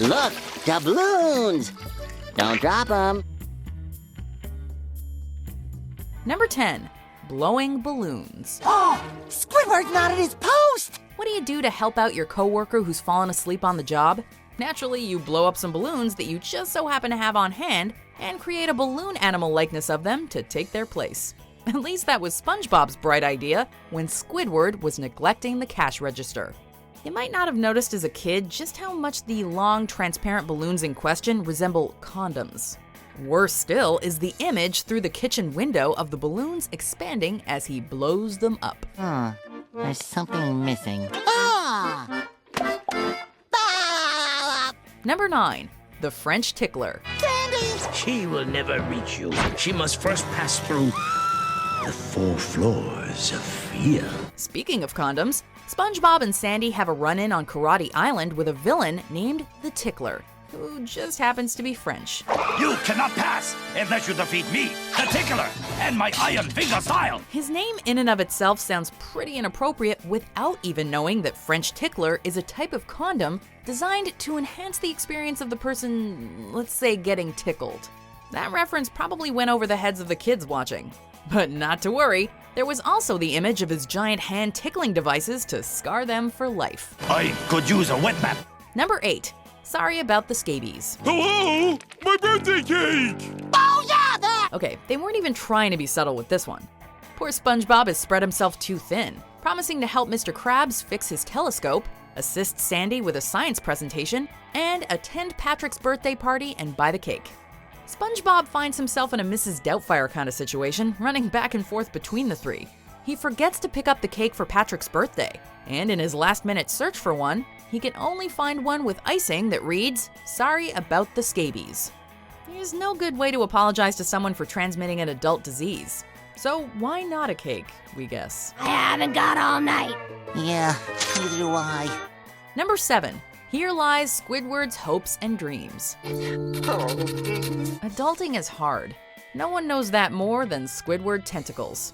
Look, doubloons! Don't drop them. Number 10. Blowing balloons. Oh, Squidward's not at his post! What do you do to help out your coworker who's fallen asleep on the job? Naturally, you blow up some balloons that you just so happen to have on hand and create a balloon animal likeness of them to take their place. At least that was SpongeBob's bright idea when Squidward was neglecting the cash register. You might not have noticed as a kid just how much the long, transparent balloons in question resemble condoms. Worse still is the image through the kitchen window of the balloons expanding as he blows them up. There's something missing. Ah! Number 9. The French Tickler. She will never reach you. She must first pass through the 4 floors of fear. Speaking of condoms, SpongeBob and Sandy have a run-in on Karate Island with a villain named the Tickler, who just happens to be French. You cannot pass unless you defeat me, the Tickler, and my iron finger style. His name in and of itself sounds pretty inappropriate without even knowing that French Tickler is a type of condom designed to enhance the experience of the person, let's say, getting tickled. That reference probably went over the heads of the kids watching. But not to worry, there was also the image of his giant hand tickling devices to scar them for life. I could use a wet map. Number 8. Sorry about the scabies. Hello, my birthday cake! Oh yeah, that! Okay, they weren't even trying to be subtle with this one. Poor SpongeBob has spread himself too thin, promising to help Mr. Krabs fix his telescope, assist Sandy with a science presentation, and attend Patrick's birthday party and buy the cake. SpongeBob finds himself in a Mrs. Doubtfire kind of situation, running back and forth between the three. He forgets to pick up the cake for Patrick's birthday, and in his last-minute search for one, he can only find one with icing that reads, "Sorry about the scabies." There's no good way to apologize to someone for transmitting an adult disease. So why not a cake, we guess? I haven't got all night. Yeah, neither do I. Number 7. Here lies Squidward's hopes and dreams. Adulting is hard. No one knows that more than Squidward Tentacles.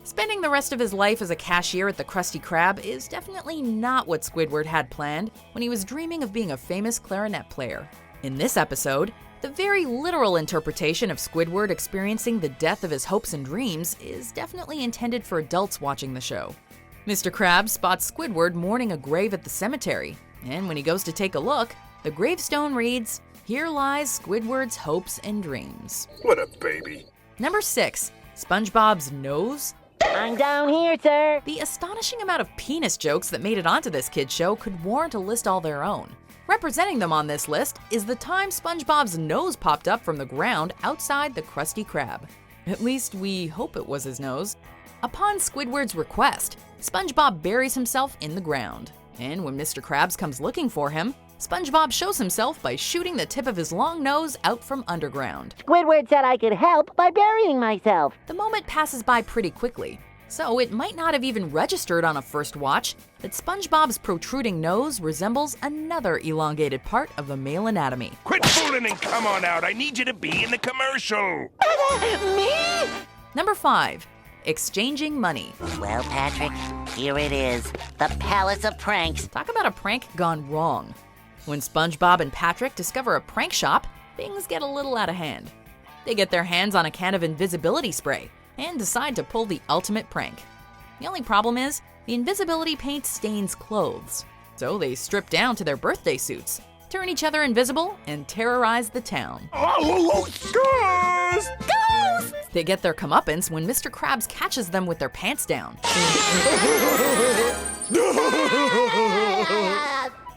Spending the rest of his life as a cashier at the Krusty Krab is definitely not what Squidward had planned when he was dreaming of being a famous clarinet player. In this episode, the very literal interpretation of Squidward experiencing the death of his hopes and dreams is definitely intended for adults watching the show. Mr. Krabs spots Squidward mourning a grave at the cemetery, and when he goes to take a look, the gravestone reads, "Here lies Squidward's hopes and dreams." What a baby. Number 6. SpongeBob's nose. I'm down here, sir. The astonishing amount of penis jokes that made it onto this kid's show could warrant a list all their own. Representing them on this list is the time SpongeBob's nose popped up from the ground outside the Krusty Krab. At least we hope it was his nose. Upon Squidward's request, SpongeBob buries himself in the ground. And when Mr. Krabs comes looking for him, SpongeBob shows himself by shooting the tip of his long nose out from underground. Squidward said I could help by burying myself. The moment passes by pretty quickly, so it might not have even registered on a first watch that SpongeBob's protruding nose resembles another elongated part of the male anatomy. Quit fooling and come on out. I need you to be in the commercial. Me? Number 5. Exchanging money. Well, Patrick, here it is. The Palace of Pranks. Talk about a prank gone wrong. When SpongeBob and Patrick discover a prank shop, things get a little out of hand. They get their hands on a can of invisibility spray and decide to pull the ultimate prank. The only problem is, the invisibility paint stains clothes. So they strip down to their birthday suits, turn each other invisible, and terrorize the town. Oh, scores! Ghosts! They get their comeuppance when Mr. Krabs catches them with their pants down.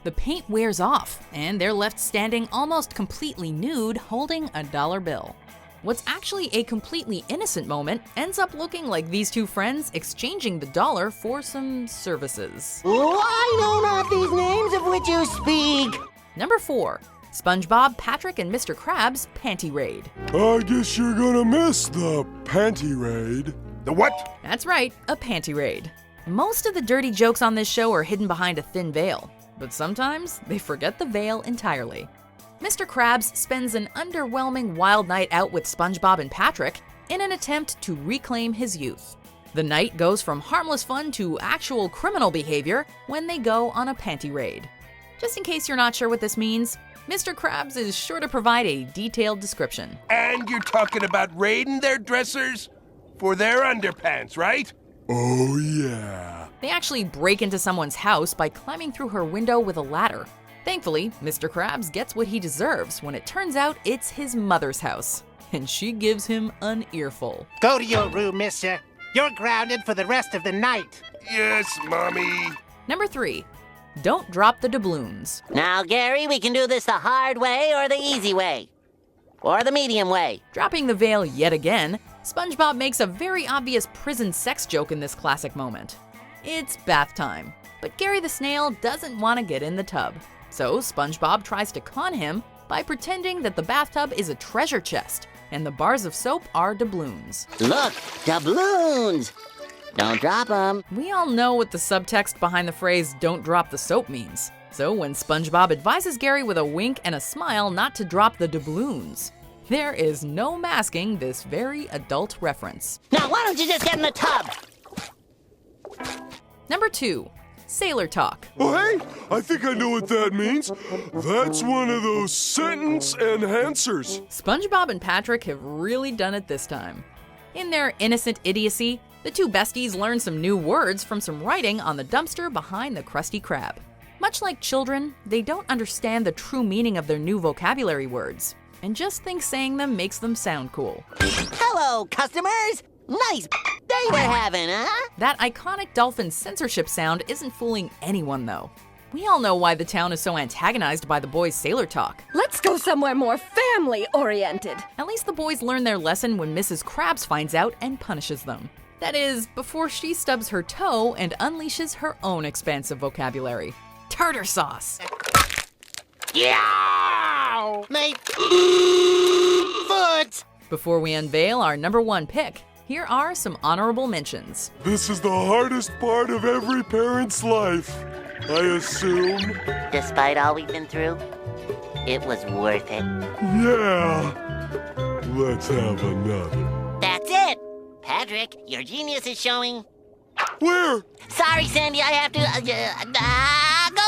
The paint wears off, and they're left standing almost completely nude holding a dollar bill. What's actually a completely innocent moment ends up looking like these two friends exchanging the dollar for some services. I know not these names of which you speak. Number 4. SpongeBob, Patrick, and Mr. Krabs' Panty Raid. I guess you're gonna miss the Panty Raid. The what? That's right, a panty raid. Most of the dirty jokes on this show are hidden behind a thin veil, but sometimes they forget the veil entirely. Mr. Krabs spends an underwhelming wild night out with SpongeBob and Patrick in an attempt to reclaim his youth. The night goes from harmless fun to actual criminal behavior when they go on a panty raid. Just in case you're not sure what this means, Mr. Krabs is sure to provide a detailed description. And you're talking about raiding their dressers for their underpants, right? Oh, yeah. They actually break into someone's house by climbing through her window with a ladder. Thankfully, Mr. Krabs gets what he deserves when it turns out it's his mother's house, and she gives him an earful. Go to your room, mister. You're grounded for the rest of the night. Yes, Mommy. Number 3, don't drop the doubloons. Now, Gary, we can do this the hard way or the easy way. Or the medium way. Dropping the veil yet again, SpongeBob makes a very obvious prison sex joke in this classic moment. It's bath time, but Gary the Snail doesn't want to get in the tub. So SpongeBob tries to con him by pretending that the bathtub is a treasure chest and the bars of soap are doubloons. Look, doubloons! Don't drop them. We all know what the subtext behind the phrase "don't drop the soap" means. So when SpongeBob advises Gary with a wink and a smile not to drop the doubloons, there is no masking this very adult reference. Now, why don't you just get in the tub? Number 2, sailor talk. Oh, hey, I think I know what that means. That's one of those sentence enhancers. SpongeBob and Patrick have really done it this time. In their innocent idiocy, the two besties learn some new words from some writing on the dumpster behind the Krusty Krab. Much like children, they don't understand the true meaning of their new vocabulary words, and just think saying them makes them sound cool. Hello, customers! Nice day we're having, huh? That iconic dolphin censorship sound isn't fooling anyone, though. We all know why the town is so antagonized by the boys' sailor talk. Let's go somewhere more family-oriented. At least the boys learn their lesson when Mrs. Krabs finds out and punishes them. That is, before she stubs her toe and unleashes her own expansive vocabulary. Tartar sauce. Yeah! My foot! Before we unveil our number 1 pick, here are some honorable mentions. This is the hardest part of every parent's life, I assume. Despite all we've been through, it was worth it. Yeah. Let's have another. That's it! Patrick, your genius is showing. Where? Sorry, Sandy, I have to go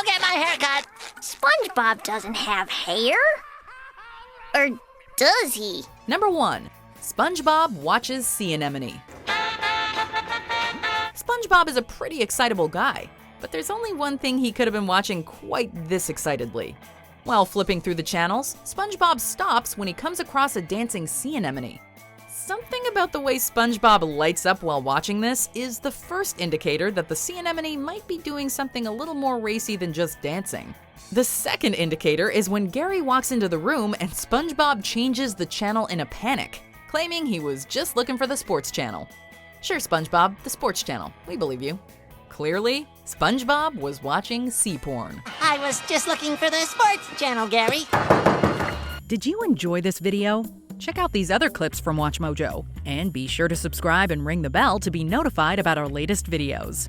get my haircut. SpongeBob doesn't have hair? Or does he? Number 1, SpongeBob watches Sea Anemone. SpongeBob is a pretty excitable guy, but there's only one thing he could have been watching quite this excitedly. While flipping through the channels, SpongeBob stops when he comes across a dancing sea anemone. Something about the way SpongeBob lights up while watching this is the first indicator that the sea anemone might be doing something a little more racy than just dancing. The second indicator is when Gary walks into the room and SpongeBob changes the channel in a panic, claiming he was just looking for the sports channel. Sure, SpongeBob, the sports channel. We believe you. Clearly, SpongeBob was watching sea porn. I was just looking for the sports channel, Gary. Did you enjoy this video? Check out these other clips from WatchMojo, and be sure to subscribe and ring the bell to be notified about our latest videos.